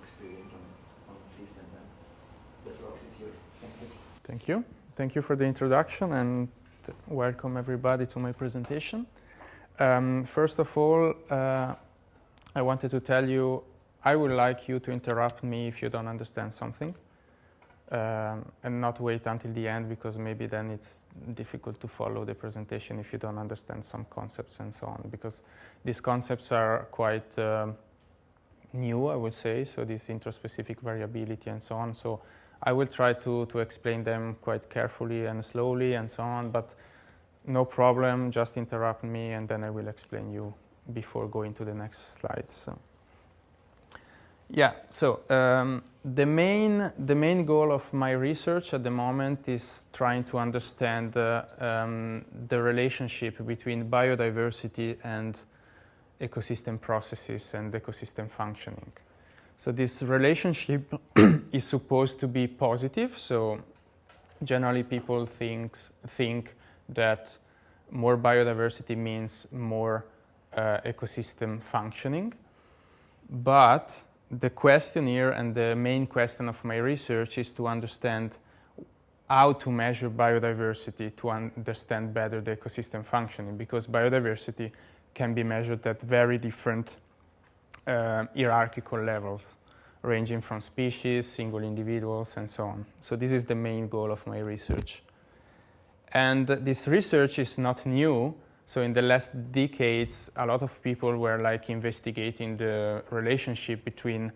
experience on the system, then the floor is yours. Thank you. Thank you. Thank you for the introduction, and welcome everybody to my presentation. First of all, I wanted to tell you I would like you to interrupt me if you don't understand something, and not wait until the end, because maybe then it's difficult to follow the presentation if you don't understand some concepts and so on, because these concepts are quite new, I would say, so this intraspecific variability and so on. So I will try to explain them quite carefully and slowly and so on, but no problem, just interrupt me and then I will explain you before going to the next slide. So yeah, so the main goal of my research at the moment is trying to understand the relationship between biodiversity and ecosystem processes and ecosystem functioning. So this relationship is supposed to be positive. So generally people think that more biodiversity means more ecosystem functioning. But the question here, and the main question of my research, is to understand how to measure biodiversity to understand better the ecosystem functioning, because biodiversity can be measured at very different hierarchical levels, ranging from species, single individuals, and so on. So this is the main goal of my research. And this research is not new. So in the last decades, a lot of people were investigating the relationship between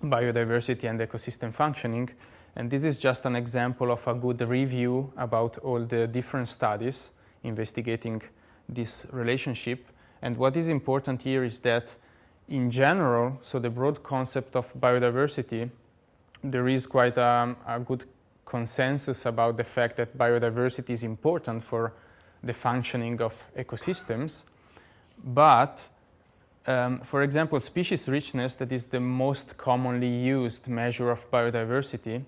biodiversity and ecosystem functioning. And this is just an example of a good review about all the different studies investigating this relationship. And what is important here is that in general, so the broad concept of biodiversity, there is quite a good consensus about the fact that biodiversity is important for the functioning of ecosystems. But, for example, species richness, that is the most commonly used measure of biodiversity,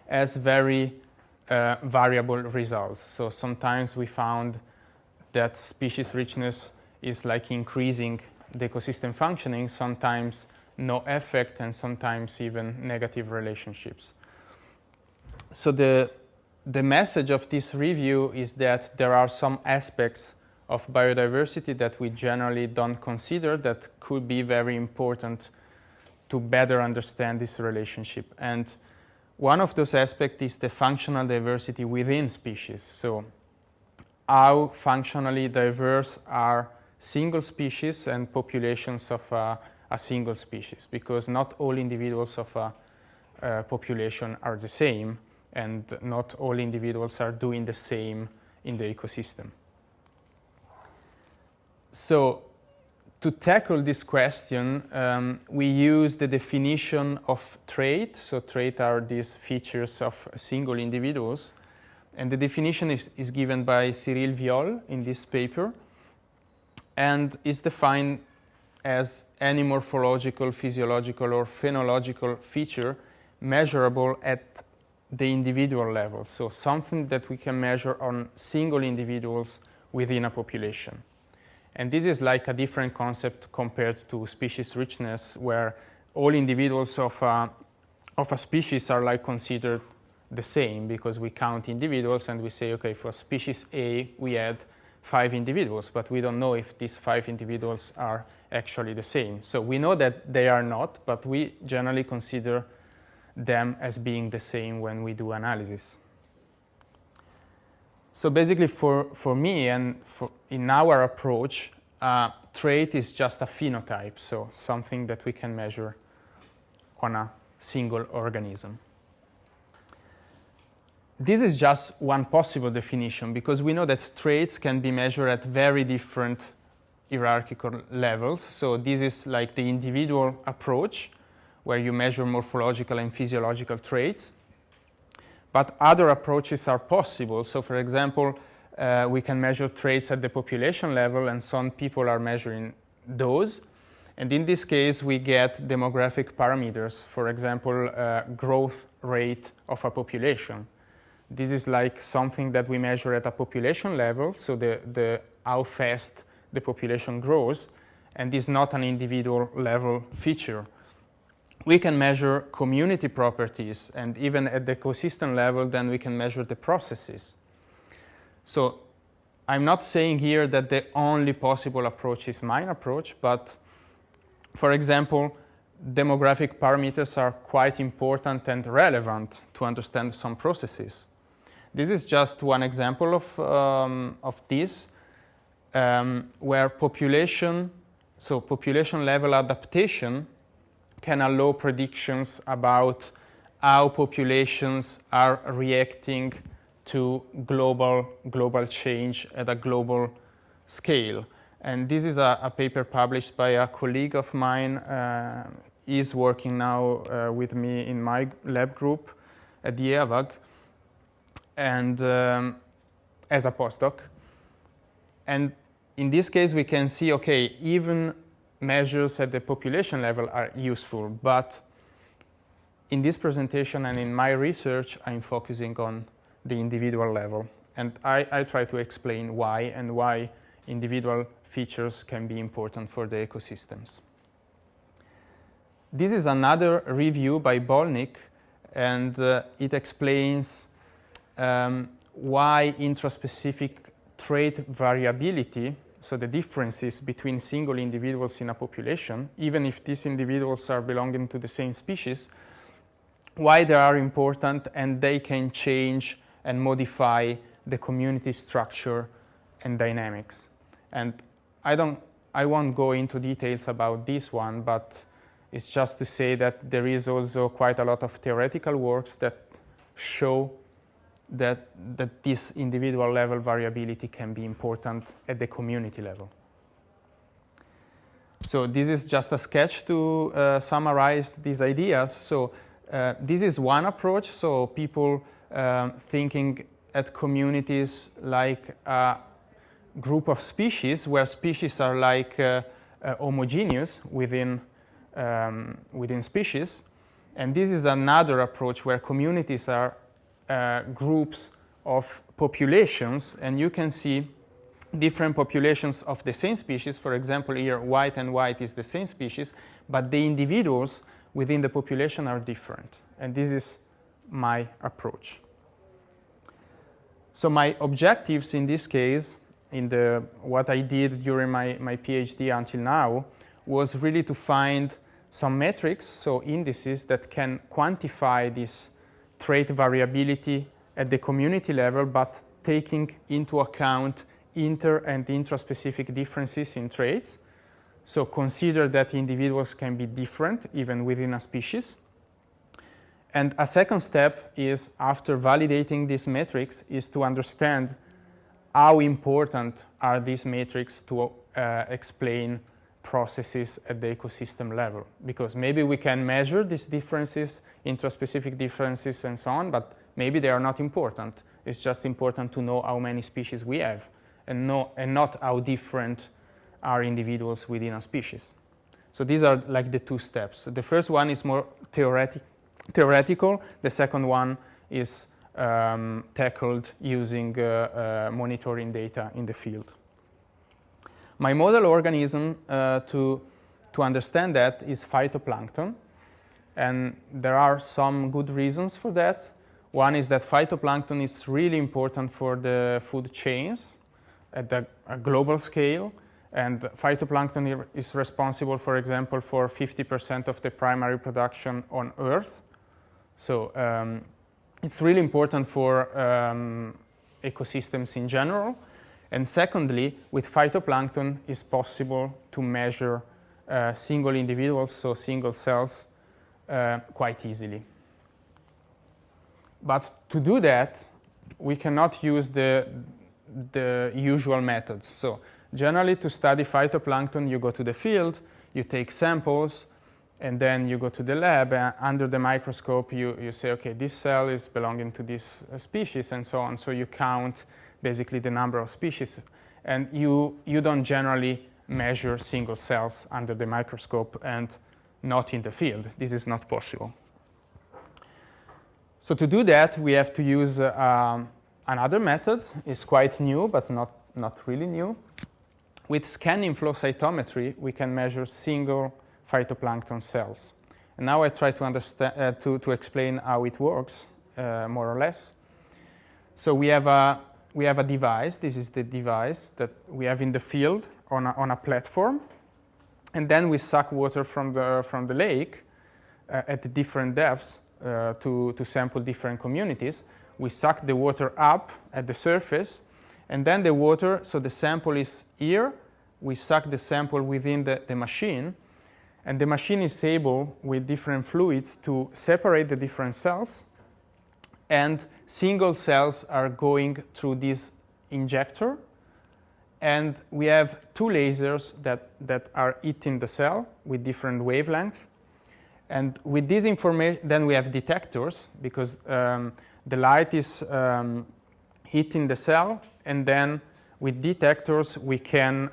has very variable results. So sometimes we found that species richness is increasing the ecosystem functioning, sometimes no effect, and sometimes even negative relationships. So the message of this review is that there are some aspects of biodiversity that we generally don't consider that could be very important to better understand this relationship. And one of those aspects is the functional diversity within species. So how functionally diverse are single species and populations of a single species, because not all individuals of a population are the same, and not all individuals are doing the same in the ecosystem. So to tackle this question, we use the definition of trait. So trait are these features of single individuals. And the definition is given by Cyril Viol in this paper, and is defined as any morphological, physiological, or phenological feature measurable at the individual level. So something that we can measure on single individuals within a population. And this is like a different concept compared to species richness, where all individuals of a species are considered the same, because we count individuals and we say, okay, for species A we had 5 individuals, but we don't know if these 5 individuals are actually the same. So we know that they are not, but we generally consider them as being the same when we do analysis. So basically for me and in our approach, trait is just a phenotype, so something that we can measure on a single organism. This is just one possible definition, because we know that traits can be measured at very different hierarchical levels. So this is like the individual approach, where you measure morphological and physiological traits. But other approaches are possible. So for example, we can measure traits at the population level, and some people are measuring those. And in this case, we get demographic parameters, for example, growth rate of a population. This is like something that we measure at a population level, so how fast the population grows, and is not an individual level feature. we can measure community properties, and even at the ecosystem level, then we can measure the processes. So I'm not saying here that the only possible approach is mine approach, but for example, demographic parameters are quite important and relevant to understand some processes. This is just one example of this, where population level adaptation can allow predictions about how populations are reacting to global change at a global scale. And this is a paper published by a colleague of mine. He's working now with me in my lab group at the Eawag, and as a postdoc. And in this case, we can see, okay, even measures at the population level are useful, but in this presentation and in my research, I'm focusing on the individual level. And I try to explain why and why individual features can be important for the ecosystems. This is another review by Bolnik, and it explains why intraspecific trait variability, so the differences between single individuals in a population, even if these individuals are belonging to the same species, why they are important, and they can change and modify the community structure and dynamics. And I won't go into details about this one, but it's just to say that there is also quite a lot of theoretical works that show that this individual level variability can be important at the community level. So this is just a sketch to summarize these ideas. So this is one approach. So people thinking at communities like a group of species, where species are like homogeneous within species. And this is another approach where communities are groups of populations, and you can see different populations of the same species. For example, here white and white is the same species, but the individuals within the population are different. And this is my approach. So my objectives in this case, what I did during my PhD until now, was really to find some metrics, so indices that can quantify this trait variability at the community level, but taking into account inter- and intraspecific differences in traits. So consider that individuals can be different even within a species. And a second step is, after validating these metrics, is to understand how important are these metrics to explain processes at the ecosystem level. Because maybe we can measure these differences, intraspecific differences and so on, but maybe they are not important. It's just important to know how many species we have, and not how different are individuals within a species. So these are like the two steps. The first one is more theoretical. The second one is tackled using monitoring data in the field. My model organism to understand that is phytoplankton, and there are some good reasons for that. One is that phytoplankton is really important for the food chains at a global scale, and phytoplankton is responsible, for example, for 50% of the primary production on Earth. So it's really important for ecosystems in general. And secondly, with phytoplankton, it's possible to measure single individuals, so single cells, quite easily. But to do that, we cannot use the usual methods. So generally, to study phytoplankton, you go to the field, you take samples, and then you go to the lab. Under the microscope, you say, okay, this cell is belonging to this species, and so on. So you count basically the number of species. And you don't generally measure single cells under the microscope and not in the field. This is not possible. So to do that, we have to use another method. It's quite new, but not really new. With scanning flow cytometry, we can measure single phytoplankton cells. And now I try to understand, to explain how it works, more or less. So we have a device. This is the device that we have in the field on a platform. And then we suck water from the lake at different depths to sample different communities. We suck the water up at the surface, and then the water, so the sample is here. We suck the sample within the machine, and the machine is able, with different fluids, to separate the different cells, and single cells are going through this injector, and we have two lasers that are hitting the cell with different wavelengths. And with this information, then we have detectors, because the light is hitting the cell, and then with detectors we can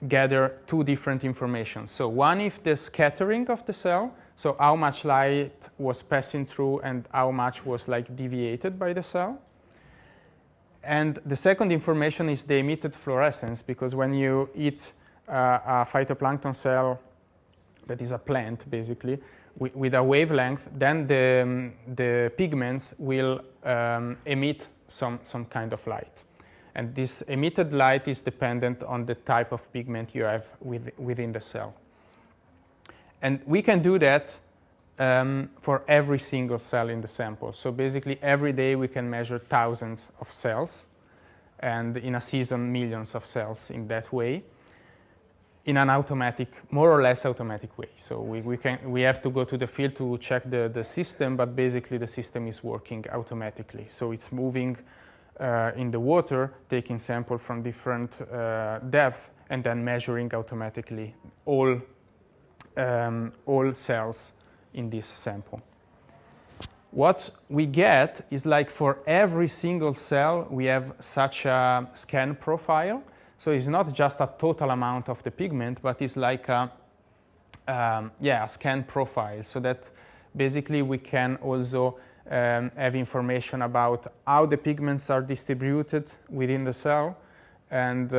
gather two different information. So one is the scattering of the cell, so how much light was passing through and how much was like deviated by the cell. And the second information is the emitted fluorescence, because when you hit a phytoplankton cell, that is a plant basically, with a wavelength, then the pigments will emit some kind of light. And this emitted light is dependent on the type of pigment you have within the cell. And we can do that for every single cell in the sample. So basically every day we can measure thousands of cells, and in a season millions of cells in that way, in an automatic, more or less automatic way. So we have to go to the field to check the system, but basically the system is working automatically. So it's moving in the water, taking sample from different depth, and then measuring automatically all cells in this sample. What we get is like for every single cell we have such a scan profile. So it's not just a total amount of the pigment, but it's like a scan profile, so that basically we can also have information about how the pigments are distributed within the cell, and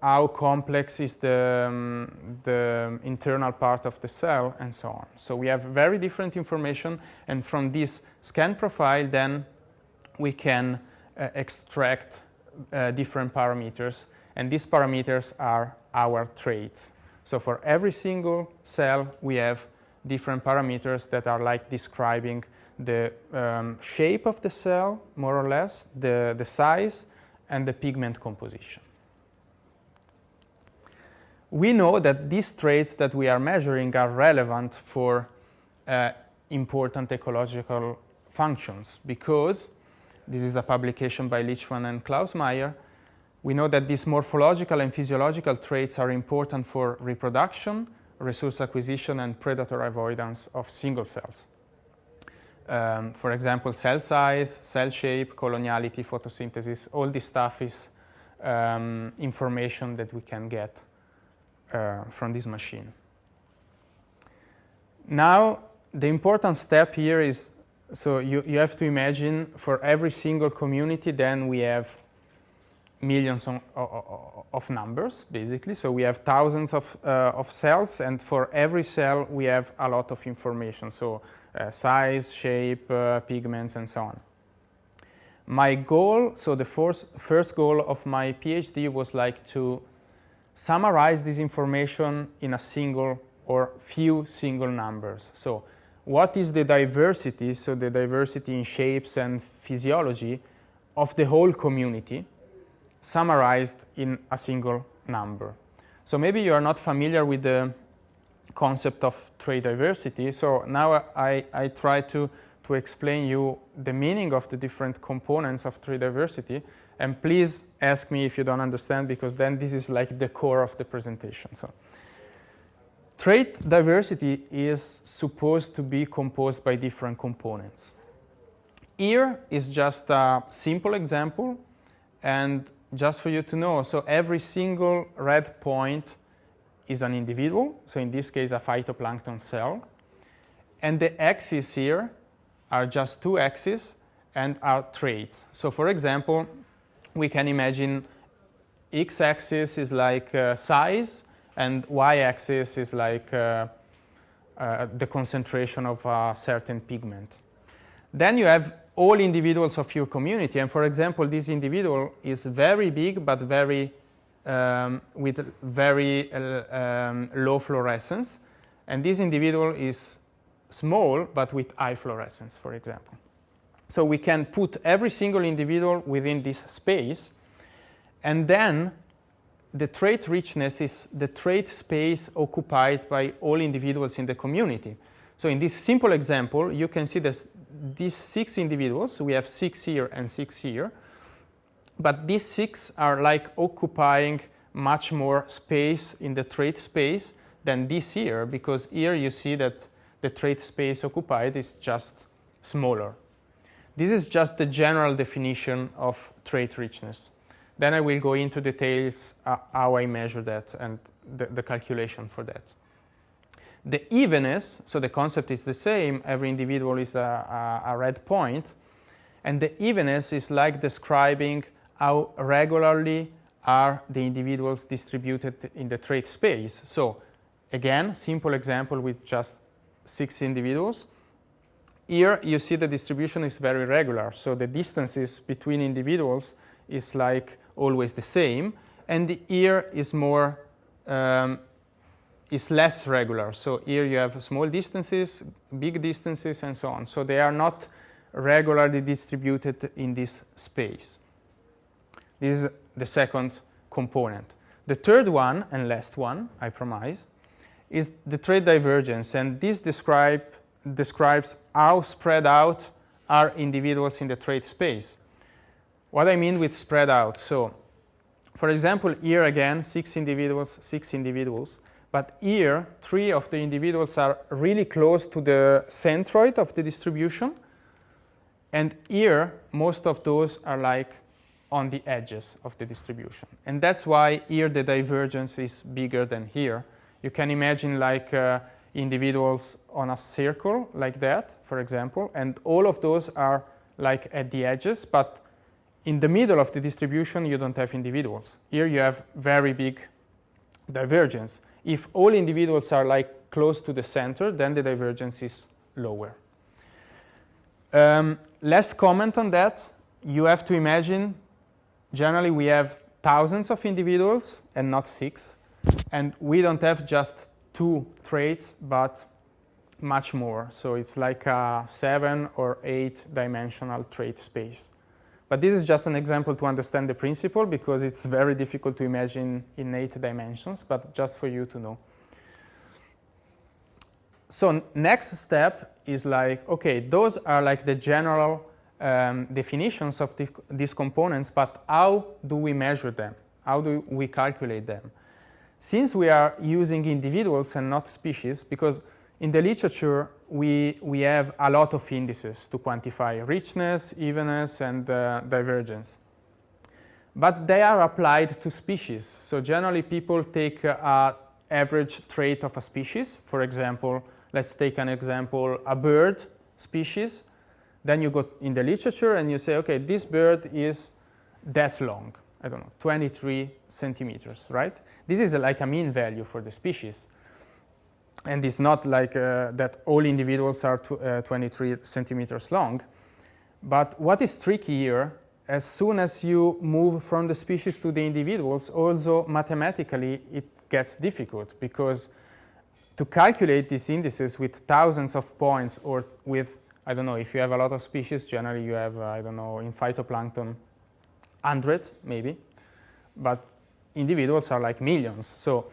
how complex is the internal part of the cell, and so on. So we have very different information, and from this scan profile then we can extract different parameters, and these parameters are our traits. So for every single cell we have different parameters that are like describing the shape of the cell, more or less, the size, and the pigment composition. We know that these traits that we are measuring are relevant for important ecological functions, because this is a publication by Lichman and Klaus Meyer. We know that these morphological and physiological traits are important for reproduction, resource acquisition, and predator avoidance of single cells. For example, cell size, cell shape, coloniality, photosynthesis, all this stuff is information that we can get from this machine. Now, the important step here is, so you have to imagine for every single community, then we have millions of numbers, basically. So we have thousands of cells, and for every cell we have a lot of information. So size, shape, pigments, and so on. My goal, so the first goal of my PhD was like to summarize this information in a single or few single numbers. So what is the diversity, so the diversity in shapes and physiology of the whole community, summarized in a single number. So maybe you are not familiar with the concept of trait diversity. So now I try to explain you the meaning of the different components of trait diversity. And please ask me if you don't understand, because then this is like the core of the presentation. So trait diversity is supposed to be composed by different components. Here is just a simple example, and just for you to know, so every single red point is an individual, so in this case a phytoplankton cell, and the axes here are just two axes and are traits. So for example, we can imagine x-axis is like size, and y-axis is like the concentration of a certain pigment. Then you have all individuals of your community, and for example, this individual is very big but very with very low fluorescence, and this individual is small but with high fluorescence, for example. So we can put every single individual within this space, and then the trait richness is the trait space occupied by all individuals in the community. So in this simple example, you can see that these 6 individuals, we have 6 here and 6 here, but these 6 are like occupying much more space in the trait space than this here, because here you see that the trait space occupied is just smaller. This is just the general definition of trait richness. Then I will go into details how I measure that and the calculation for that. The evenness, so the concept is the same, every individual is a red point, and the evenness is like describing how regularly are the individuals distributed in the trait space. So again, simple example with just 6 individuals. Here you see the distribution is very regular, so the distances between individuals is like always the same, and here is more is less regular. So here you have small distances, big distances, and so on. So they are not regularly distributed in this space. This is the second component. The third one, and last one, I promise, is the trait divergence, and this describes how spread out are individuals in the trait space. What I mean with spread out, so for example, here again, 6 individuals, but here 3 of the individuals are really close to the centroid of the distribution, and here most of those are like on the edges of the distribution. And that's why here the divergence is bigger than here. You can imagine like individuals on a circle like that, for example, and all of those are like at the edges, but in the middle of the distribution you don't have individuals. Here you have very big divergence. If all individuals are like close to the center, then the divergence is lower. Last comment on that, you have to imagine generally we have thousands of individuals and not 6, and we don't have just 2 traits but much more. So it's like a 7 or 8 dimensional trait space. But this is just an example to understand the principle, because it's very difficult to imagine in 8 dimensions, but just for you to know. So next step is like, okay, those are like the general definitions of these components, but how do we measure them? How do we calculate them? Since we are using individuals and not species, because in the literature we have a lot of indices to quantify richness, evenness, and divergence. But they are applied to species. So generally people take an average trait of a species. For example, let's take an example, a bird species. Then you go in the literature and you say, okay, this bird is that long, I don't know, 23 centimeters, right? This is like a mean value for the species. And it's not like that all individuals are 23 centimeters long. But what is tricky here, as soon as you move from the species to the individuals, also mathematically it gets difficult, because to calculate these indices with thousands of points, or with, I don't know, if you have a lot of species, generally you have, I don't know, in phytoplankton, 100 maybe, but individuals are like millions. So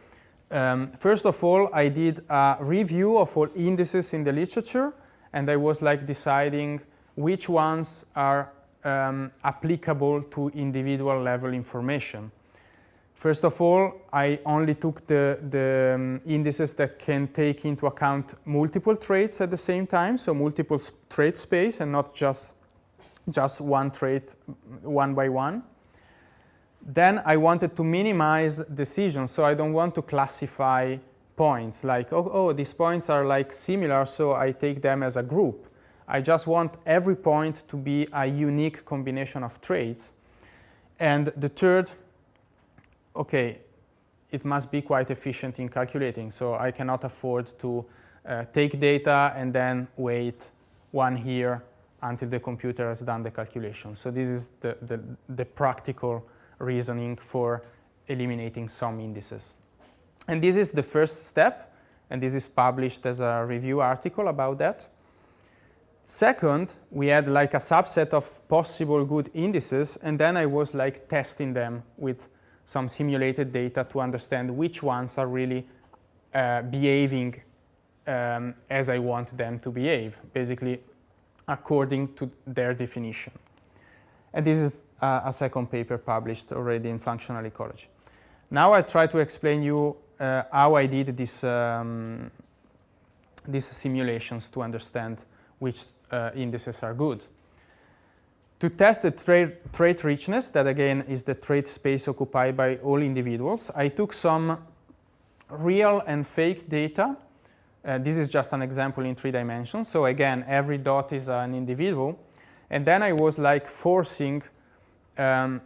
first of all, I did a review of all indices in the literature, and I was like deciding which ones are applicable to individual level information. First of all, I only took the indices that can take into account multiple traits at the same time, so multiple trait space and not just one trait one by one. Then I wanted to minimize decisions, so I don't want to classify points like, oh, these points are like similar, so I take them as a group. I just want every point to be a unique combination of traits. And the third, okay, it must be quite efficient in calculating, so I cannot afford to take data and then wait 1 year until the computer has done the calculation. So this is the practical reasoning for eliminating some indices. And this is the first step, and this is published as a review article about that. Second, we had like a subset of possible good indices, and then I was like testing them with some simulated data to understand which ones are really behaving as I want them to behave, basically according to their definition. And this is a second paper published already in Functional Ecology. Now I try to explain you how I did these simulations to understand which indices are good. To test the trait richness, that again is the trait space occupied by all individuals, I took some real and fake data. This is just an example in 3 dimensions. So again, every dot is an individual. And then I was like forcing the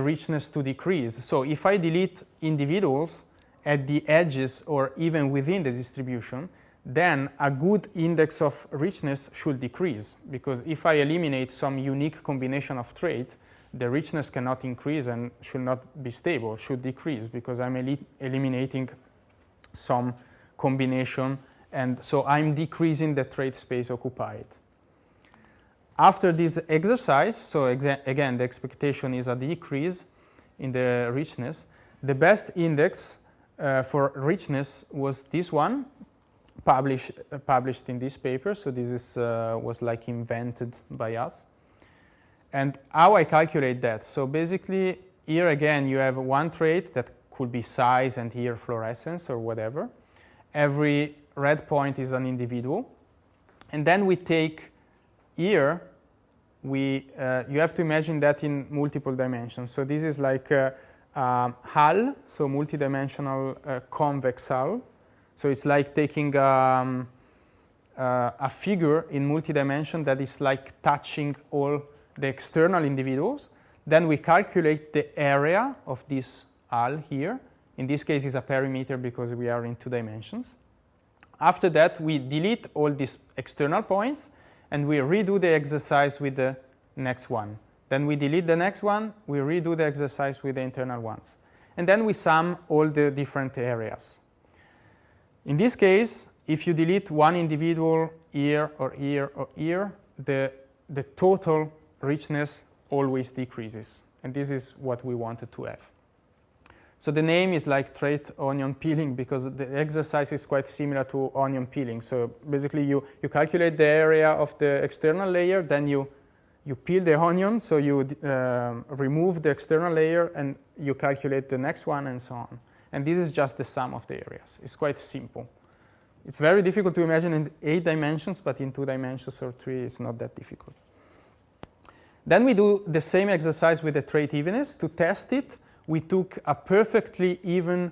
richness to decrease. So if I delete individuals at the edges or even within the distribution, then a good index of richness should decrease. Because if I eliminate some unique combination of trait, the richness cannot increase and should not be stable, should decrease, because I'm eliminating some combination, and so I'm decreasing the trait space occupied. After this exercise, so again the expectation is a decrease in the richness, the best index for richness was this one, published in this paper. So this is, was like invented by us. And how I calculate that? So basically here again you have one trait that could be size and here fluorescence or whatever. Every red point is an individual. And then we take here, you have to imagine that in multiple dimensions. So this is like a hull, so multidimensional convex hull. So it's like taking a figure in multidimension that is like touching all the external individuals. Then we calculate the area of this hull here. In this case, it's a perimeter because we are in 2 dimensions. After that, we delete all these external points and we redo the exercise with the next one. Then we delete the next one, we redo the exercise with the internal ones. And then we sum all the different areas. In this case, if you delete one individual here or here or here, the total richness always decreases. And this is what we wanted to have. So the name is like trait onion peeling because the exercise is quite similar to onion peeling. So basically you calculate the area of the external layer, then you peel the onion, so you remove the external layer and you calculate the next one and so on. And this is just the sum of the areas. It's quite simple. It's very difficult to imagine in 8 dimensions, but in 2 dimensions or 3 it's not that difficult. Then we do the same exercise with the trait evenness. To test it, we took a perfectly even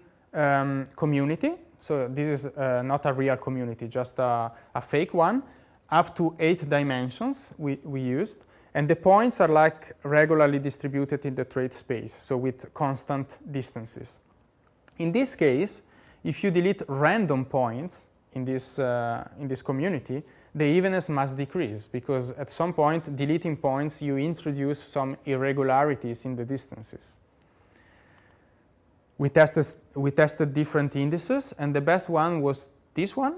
community. So this is not a real community, just a fake one. Up to 8 dimensions we used. And the points are like regularly distributed in the trait space, so with constant distances. In this case, if you delete random points in this community, the evenness must decrease because at some point, deleting points, you introduce some irregularities in the distances. We tested different indices, and the best one was this one,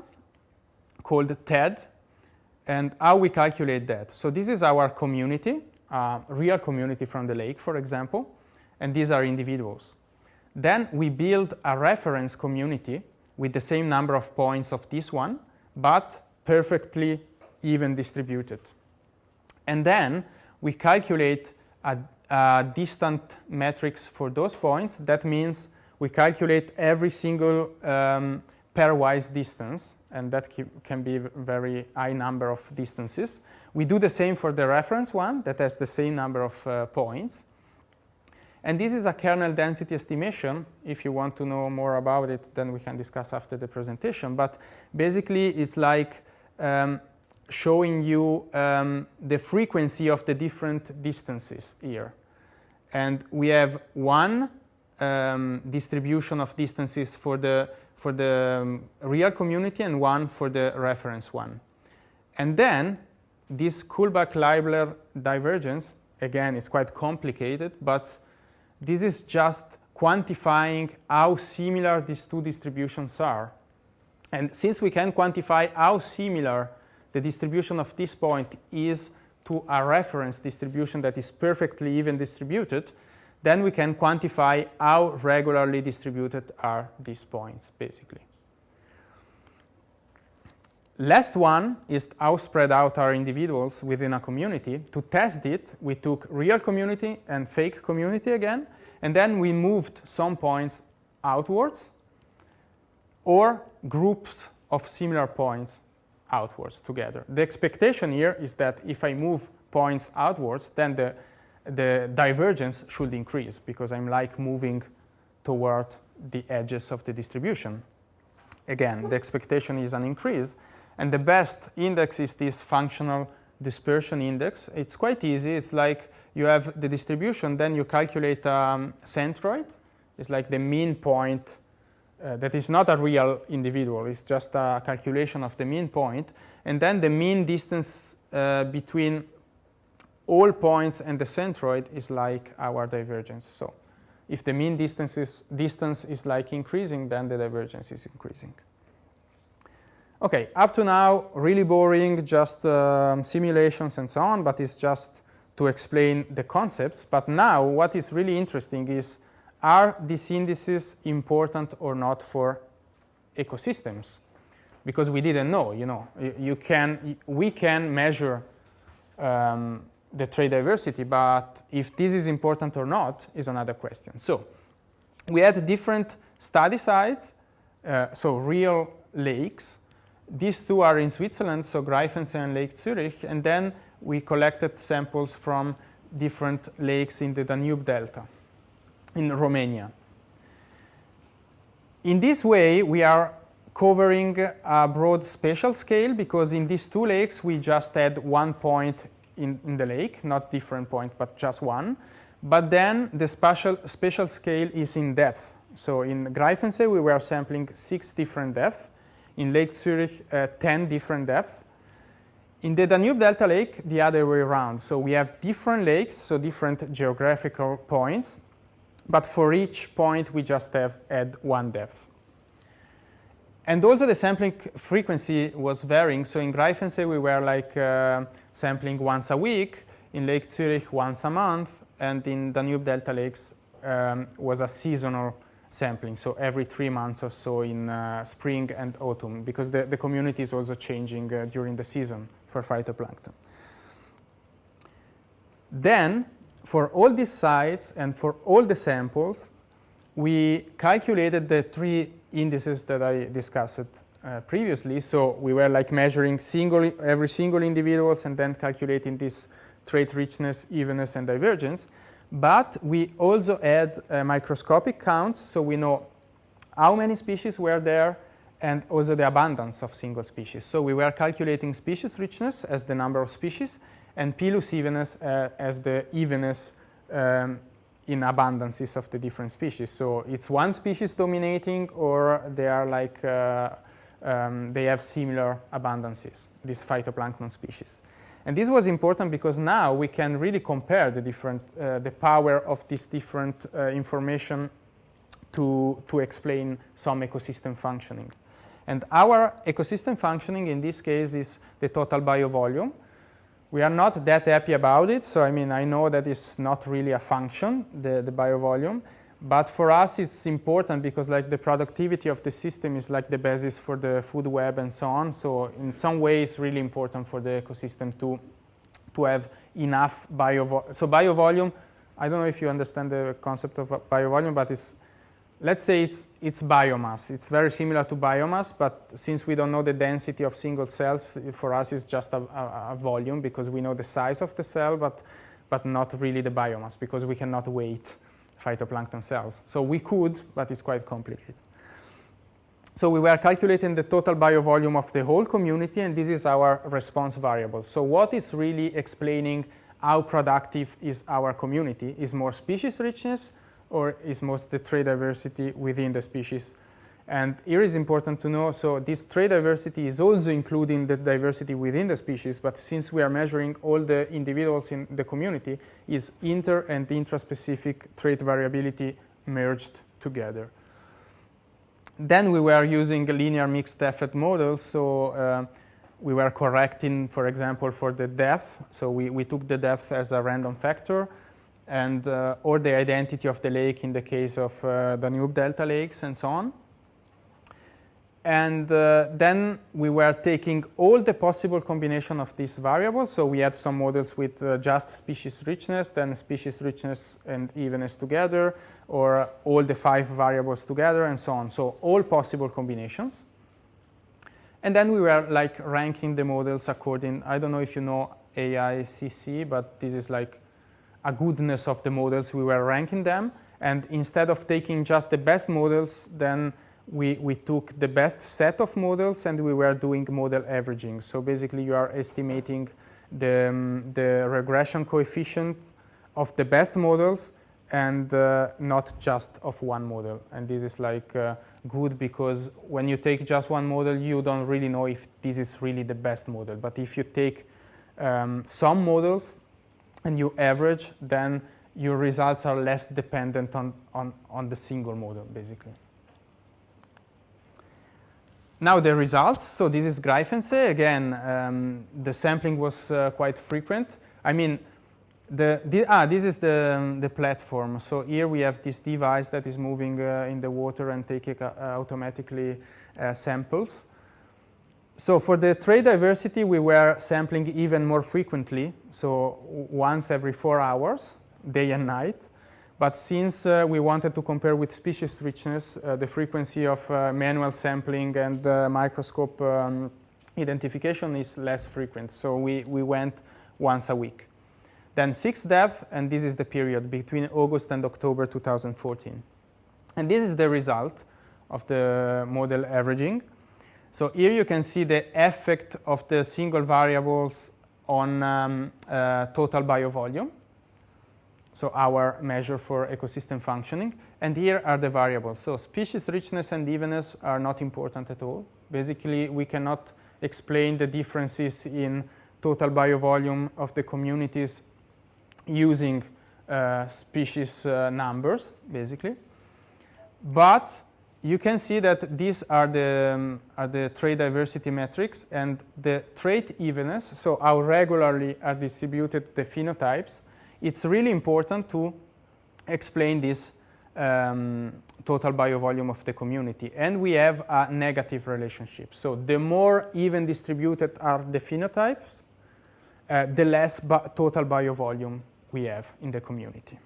called TED. And how we calculate that? So this is our community, real community from the lake, for example, and these are individuals. Then we build a reference community with the same number of points of this one, but perfectly even distributed. And then we calculate a distant matrix for those points. That means we calculate every single pairwise distance, and that can be a very high number of distances. We do the same for the reference one that has the same number of points. And this is a kernel density estimation. If you want to know more about it, then we can discuss after the presentation. But basically, it's like showing you the frequency of the different distances here. And we have one distribution of distances for the for the real community and one for the reference one. And then this Kullback-Leibler divergence, again, is quite complicated, but this is just quantifying how similar these two distributions are. And since we can quantify how similar the distribution of this point is to a reference distribution that is perfectly even distributed, then we can quantify how regularly distributed are these points, basically. Last one is how spread out are individuals within a community. To test it, we took real community and fake community again, and then we moved some points outwards or groups of similar points outwards together. The expectation here is that if I move points outwards, then the divergence should increase because I'm like moving toward the edges of the distribution. Again, the expectation is an increase, and the best index is this functional dispersion index. It's quite easy. It's like you have the distribution, then you calculate a centroid. It's like the mean point that is not a real individual. It's just a calculation of the mean point. And then the mean distance between all points and the centroid is like our divergence. So if the mean distance is like increasing, then the divergence is increasing. Okay, up to now, really boring, just simulations and so on, but it's just to explain the concepts. But now what is really interesting is, are these indices important or not for ecosystems? Because we didn't know, you know. We can measure the trait diversity, but if this is important or not is another question. So we had different study sites, so real lakes. These two are in Switzerland, so Greifensee and Lake Zurich, and then we collected samples from different lakes in the Danube Delta in Romania. In this way, we are covering a broad spatial scale because in these two lakes, we just had 1 point in the lake, not different point, but just one. But then the spatial scale is in depth. So in Greifensee, we were sampling 6 different depths. In Lake Zurich, 10 different depths. In the Danube Delta Lake, the other way around. So we have different lakes, so different geographical points. But for each point, we just had 1 depth. And also the sampling frequency was varying. So in Greifensee, we were like sampling once a week. In Lake Zurich, once a month. And in Danube Delta Lakes was a seasonal sampling, so every 3 months or so in spring and autumn, because the community is also changing during the season for phytoplankton. Then, for all these sites and for all the samples, we calculated the 3 indices that I discussed previously. So we were like measuring every single individuals and then calculating this trait richness, evenness, and divergence. But we also add microscopic counts, so we know how many species were there and also the abundance of single species. So we were calculating species richness as the number of species and pilus evenness as the evenness in abundances of the different species. So it's one species dominating, or they are like they have similar abundances, these phytoplankton species. And this was important because now we can really compare the power of this different information to explain some ecosystem functioning. And our ecosystem functioning in this case is the total biovolume. We are not that happy about it. So I mean, I know that it's not really a function, the biovolume. But for us, it's important because like the productivity of the system is like the basis for the food web and so on. So in some way, it's really important for the ecosystem to have enough biovolume. So biovolume, I don't know if you understand the concept of biovolume, but let's say it's biomass. It's very similar to biomass, but since we don't know the density of single cells, for us it's just a volume because we know the size of the cell, but not really the biomass because we cannot weight phytoplankton cells. So we could, but it's quite complicated. So we were calculating the total biovolume of the whole community, and this is our response variable. So what is really explaining how productive is our community? Is more species richness, or is most the trait diversity within the species? And here is important to know, so this trait diversity is also including the diversity within the species, but since we are measuring all the individuals in the community, is inter- and intraspecific trait variability merged together. Then we were using a linear mixed effect model, so we were correcting, for example, for the depth. So we took the depth as a random factor, and or the identity of the lake in the case of Danube Delta lakes and so on. And then we were taking all the possible combination of these variables. So we had some models with just species richness, then species richness and evenness together, or all the 5 variables together, and so on. So all possible combinations. And then we were like ranking the models according, I don't know if you know AICC, but this is like a goodness of the models. We were ranking them. And instead of taking just the best models, then we took the best set of models and we were doing model averaging. So basically you are estimating the regression coefficient of the best models and not just of one model. And this is like good because when you take just one model, you don't really know if this is really the best model. But if you take some models and you average, then your results are less dependent on the single model, basically. Now the results. So this is Greifensee. Again, the sampling was quite frequent. I mean, this is the platform. So here we have this device that is moving in the water and taking automatically samples. So for the trait diversity, we were sampling even more frequently. So once every 4 hours, day and night. But since we wanted to compare with species richness, the frequency of manual sampling and microscope identification is less frequent. So we went once a week. Then 6th depth, and this is the period between August and October 2014. And this is the result of the model averaging. So here you can see the effect of the single variables on total biovolume. So our measure for ecosystem functioning. And here are the variables. So species richness and evenness are not important at all. Basically, we cannot explain the differences in total biovolume of the communities using species numbers, basically. But you can see that these are the trait diversity metrics and the trait evenness, so how regularly are distributed the phenotypes. It's really important to explain this total biovolume of the community. And we have a negative relationship. So the more even distributed are the phenotypes, the less total biovolume we have in the community.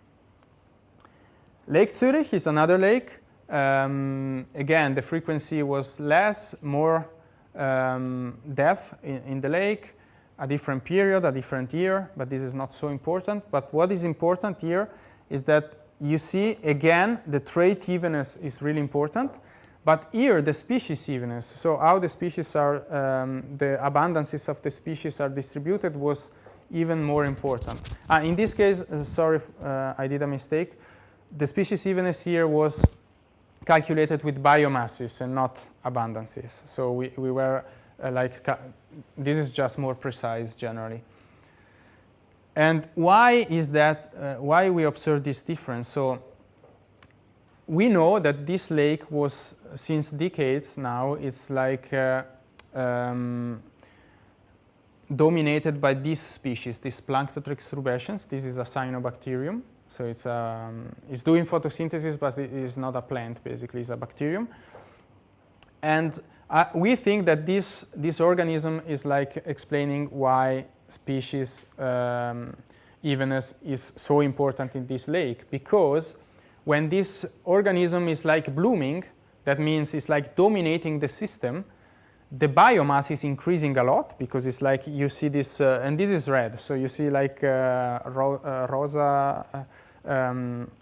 Lake Zurich is another lake. Again, the frequency was less, more depth in the lake. A different period, a different year, but this is not so important. But what is important here is that you see, again, the trait evenness is really important, but here the species evenness, so how the species are, the abundances of the species are distributed was even more important. In this case, sorry, I did a mistake. The species evenness here was calculated with biomasses and not abundances. So we were this is just more precise generally. And why is that, why we observe this difference? So we know that this lake was, since decades now, it's like dominated by this species, this Planktotrix rubescens. This is a cyanobacterium. So it's doing photosynthesis, but it is not a plant, basically, it's a bacterium. And we think that this organism is like explaining why species evenness is so important in this lake, because when this organism is like blooming, that means it's like dominating the system, the biomass is increasing a lot, because it's like you see this, and this is red, so you see like rosa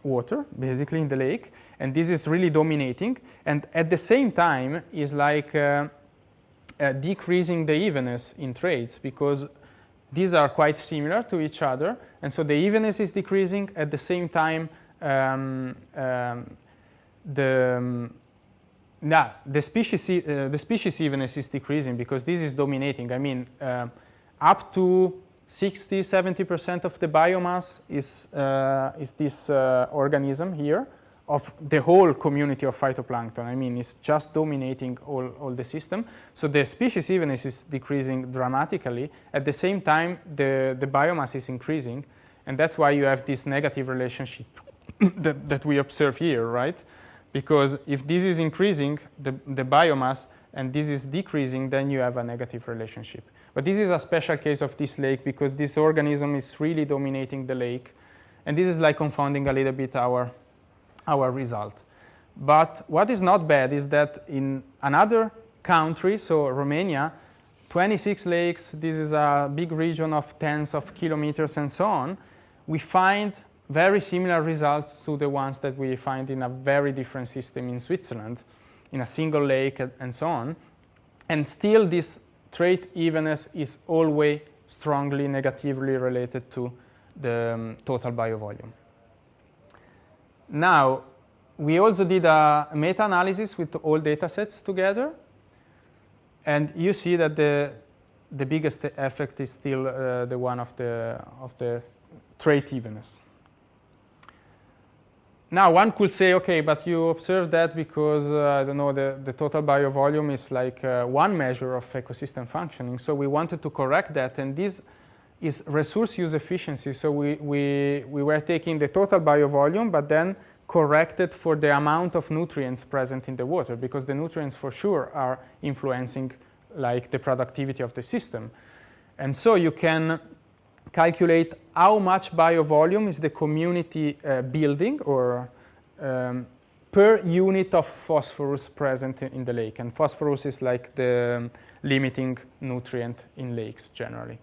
water basically in the lake, and this is really dominating, and at the same time is like decreasing the evenness in traits, because these are quite similar to each other, and so the evenness is decreasing. At the same time, the species evenness is decreasing because this is dominating. I mean, up to 60–70% of the biomass is this organism here of the whole community of phytoplankton. I mean, it's just dominating all the system. So the species evenness is decreasing dramatically. At the same time, the biomass is increasing, and that's why you have this negative relationship that we observe here, right? Because if this is increasing, the biomass, and this is decreasing, then you have a negative relationship. But this is a special case of this lake because this organism is really dominating the lake. And this is like confounding a little bit our result. But what is not bad is that in another country, so Romania, 26 lakes, this is a big region of tens of kilometers and so on, we find very similar results to the ones that we find in a very different system in Switzerland, in a single lake and so on. And still this trait evenness is always strongly negatively related to the total biovolume. Now, we also did a meta-analysis with all data sets together. And you see that the biggest effect is still the one of the trait evenness. Now, one could say, okay, but you observe that because, I don't know, the total biovolume is like one measure of ecosystem functioning. So we wanted to correct that, and this is resource use efficiency. So we were taking the total biovolume, but then corrected for the amount of nutrients present in the water, because the nutrients for sure are influencing like the productivity of the system. And so you can calculate how much biovolume is the community building or per unit of phosphorus present in the lake. And phosphorus is like the limiting nutrient in lakes generally.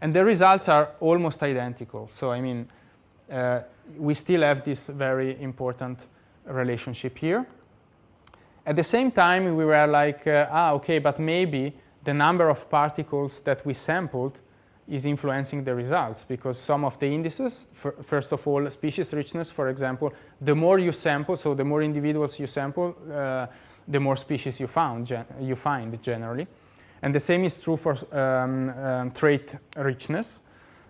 And the results are almost identical. So I mean, we still have this very important relationship here. At the same time, we were like, okay, but maybe the number of particles that we sampled is influencing the results, because some of the indices, first of all, species richness, for example, the more you sample, so the more individuals you sample, the more species you find generally. And the same is true for trait richness.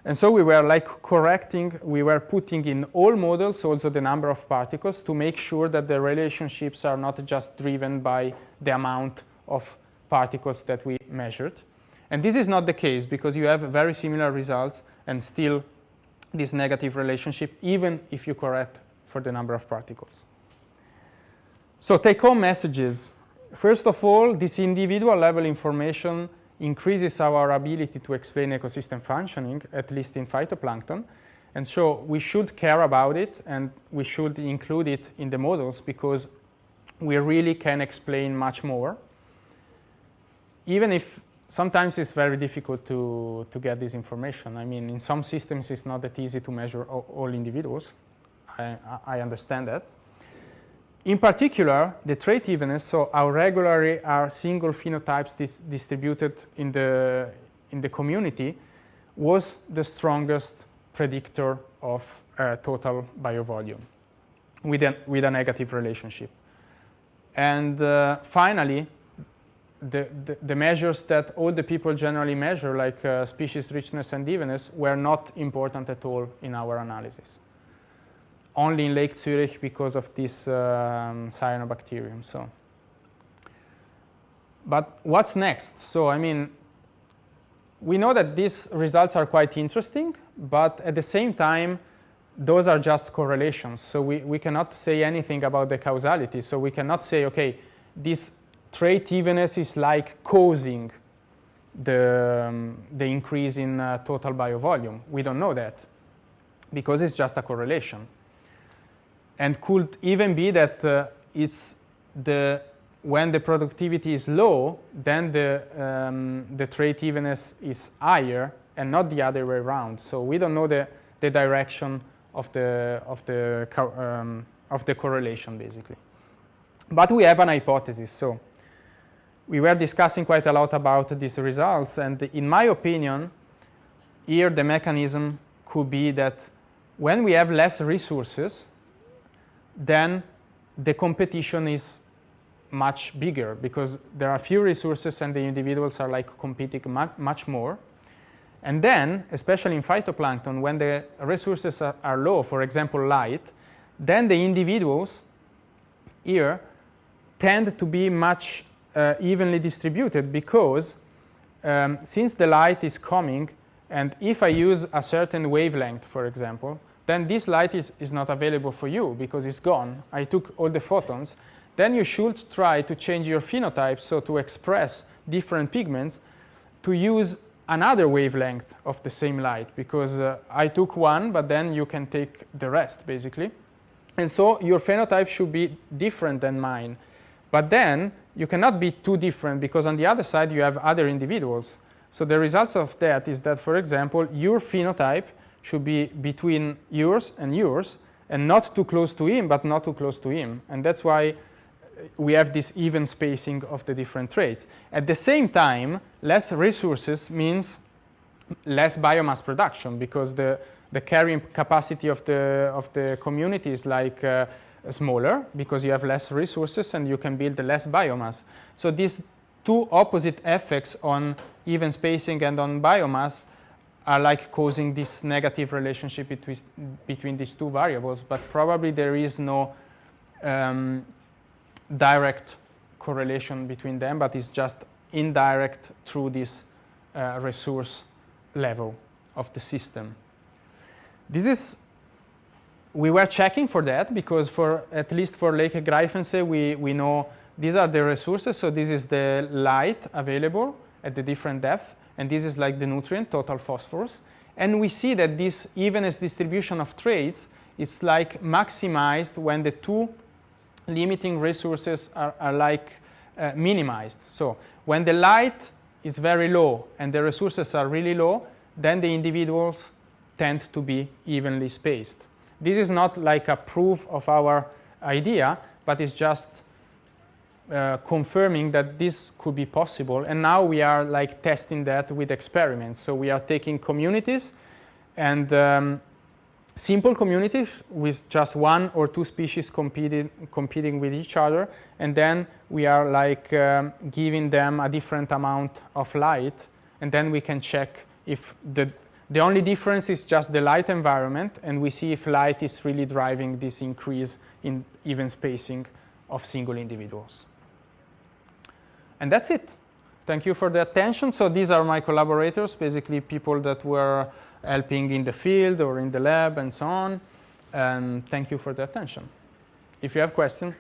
And so we were like correcting, we were putting in all models also the number of particles to make sure that the relationships are not just driven by the amount of particles that we measured. And this is not the case, because you have very similar results and still this negative relationship, even if you correct for the number of particles. So take-home messages. First of all, this individual level information increases our ability to explain ecosystem functioning, at least in phytoplankton. And so we should care about it, and we should include it in the models, because we really can explain much more. Even if sometimes it's very difficult to get this information. I mean, in some systems it's not that easy to measure all individuals. I understand that. In particular, the trait evenness, so how regularly are single phenotypes distributed in the community, was the strongest predictor of total biovolume with a negative relationship. And finally, the measures that all the people generally measure, like species richness and evenness, were not important at all in our analysis. Only in Lake Zurich because of this cyanobacterium. So, but what's next? So, I mean, we know that these results are quite interesting, but at the same time, those are just correlations. So we cannot say anything about the causality. So we cannot say, okay, this trait evenness is like causing the increase in total biovolume. We don't know that, because it's just a correlation. And could even be that it's when the productivity is low, then the trait evenness is higher and not the other way around. So we don't know the direction of the correlation, basically. But we have an hypothesis. So we were discussing quite a lot about these results, and in my opinion, here the mechanism could be that when we have less resources, then the competition is much bigger because there are few resources and the individuals are like competing much more. And then, especially in phytoplankton, when the resources are low, for example, light, then the individuals here tend to be much evenly distributed because since the light is coming, and if I use a certain wavelength, for example, then this light is not available for you because it's gone. I took all the photons. Then you should try to change your phenotype, so to express different pigments, to use another wavelength of the same light because I took one, but then you can take the rest, basically. And so your phenotype should be different than mine. But then you cannot be too different because on the other side you have other individuals. So the results of that is that, for example, your phenotype should be between yours and not too close to him, but not too close to him. And that's why we have this even spacing of the different traits. At the same time, less resources means less biomass production because the carrying capacity of the community is like smaller because you have less resources and you can build less biomass. So these two opposite effects on even spacing and on biomass are like causing this negative relationship between these two variables, but probably there is no direct correlation between them, but it's just indirect through this resource level of the system. We were checking for that because at least for Lake Greifensee, we know these are the resources. So this is the light available at the different depth, and this is like the nutrient, total phosphorus. And we see that this evenness distribution of traits is like maximized when the two limiting resources are like minimized. So when the light is very low and the resources are really low, then the individuals tend to be evenly spaced. This is not like a proof of our idea, but it's just confirming that this could be possible. And now we are like testing that with experiments. So we are taking communities and simple communities with just one or two species competing with each other, and then we are like giving them a different amount of light, and then we can check if the only difference is just the light environment, and we see if light is really driving this increase in even spacing of single individuals. And that's it. Thank you for the attention. So these are my collaborators, basically people that were helping in the field or in the lab and so on. And thank you for the attention. If you have questions.